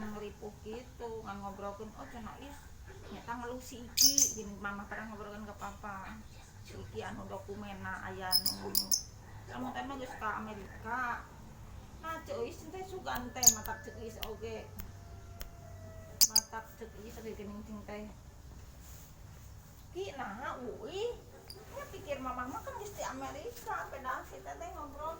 ngeripuh gitu kan ngobrolin oh cenah is nyata ngelusi iki gini mama pernah ngobrolin ke papa si iki anu dokumena aya nu kamu teh mah geus ka Amerika nah cuy teh sugan teh matak ceuk oge matak ceuk ieu sagening ting teh ki nah ui ya pikir mama mah kan geus di Amerika beda kita teh ngobrol